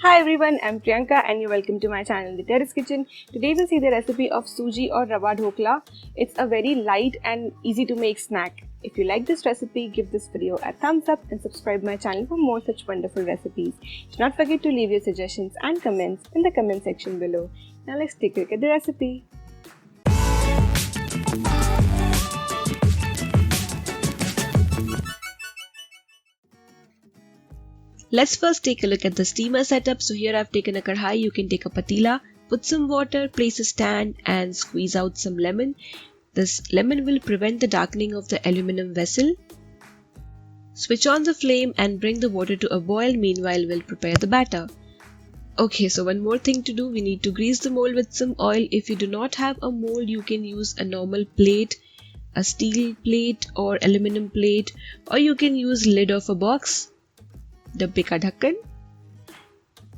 Hi everyone, I'm Priyanka and you're welcome to my channel The Terrace Kitchen. Today we'll see the recipe of Sooji or Rava Dhokla. It's a very light and easy to make snack. If you like this recipe, give this video a thumbs up and subscribe my channel for more such wonderful recipes. Do not forget to leave your suggestions and comments in the comment section below. Now let's take a look at the recipe. Let's first take a look at the steamer setup. So here I've taken a kadhai. You can take a patila, put some water, place a stand and squeeze out some lemon. This lemon will prevent the darkening of the aluminum vessel. Switch on the flame and bring the water to a boil. Meanwhile, we'll prepare the batter. Okay, so one more thing to do. We need to grease the mold with some oil. If you do not have a mold, you can use a normal plate, a steel plate or aluminum plate, or you can use lid of a box. Dabbe ka dhakkan.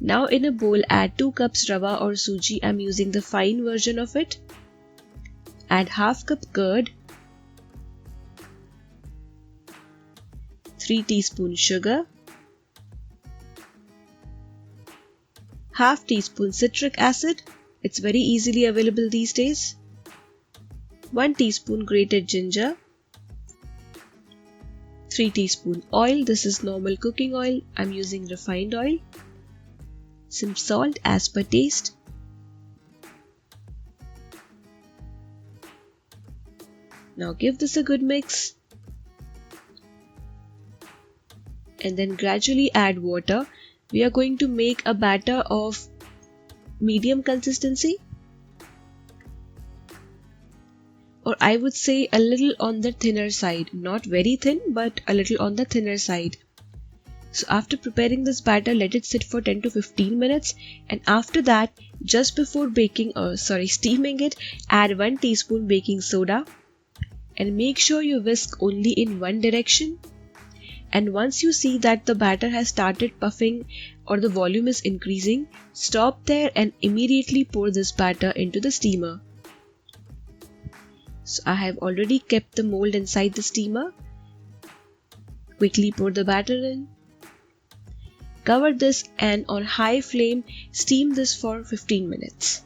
Now in a bowl add 2 cups rava or suji. I'm using the fine version of it. Add half cup curd, 3 teaspoon sugar, half teaspoon citric acid. It's very easily available these days. 1 teaspoon grated ginger, 3 teaspoon oil. This is normal cooking oil. I'm using refined oil. Some salt as per taste. Now give this a good mix. And then gradually add water. We are going to make a batter of medium consistency. Or I would say a little on the thinner side. Not very thin, but a little on the thinner side. So after preparing this batter, let it sit for 10 to 15 minutes. And after that, just before steaming it, add 1 teaspoon baking soda. And make sure you whisk only in one direction. And once you see that the batter has started puffing or the volume is increasing, stop there and immediately pour this batter into the steamer. So I have already kept the mold inside the steamer. Quickly pour the batter in. Cover this and on high flame steam this for 15 minutes.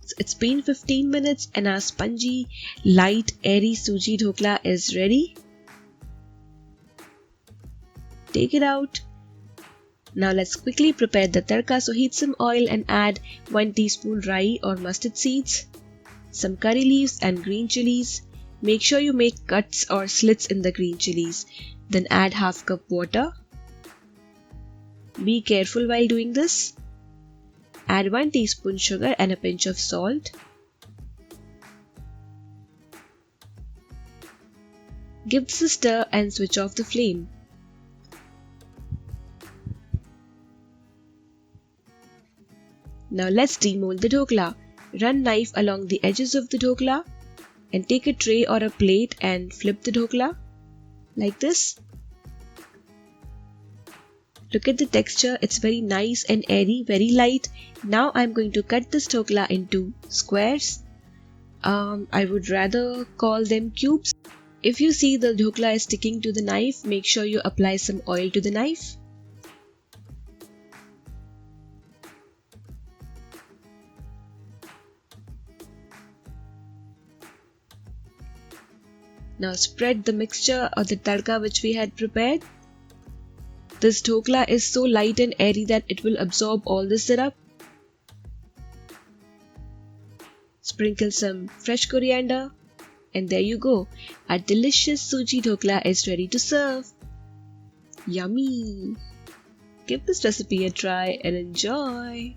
So it's been 15 minutes and our spongy, light, airy Sooji Dhokla is ready. Take it out. Now let's quickly prepare the tadka. So heat some oil and add 1 teaspoon rayi or mustard seeds, some curry leaves and green chilies. Make sure you make cuts or slits in the green chilies. Then add half cup water. Be careful while doing this. Add 1 teaspoon sugar and a pinch of salt. Give this a stir and switch off the flame. Now let's demold the dhokla. Run knife along the edges of the dhokla and take a tray or a plate and flip the dhokla like this. Look at the texture, it's very nice and airy, very light. Now I'm going to cut this dhokla into squares. I would rather call them cubes. If you see the dhokla is sticking to the knife, make sure you apply some oil to the knife. Now spread the mixture or the tadka which we had prepared. This dhokla is so light and airy that it will absorb all the syrup. Sprinkle some fresh coriander and there you go. Our delicious Sooji Dhokla is ready to serve. Yummy! Give this recipe a try and enjoy!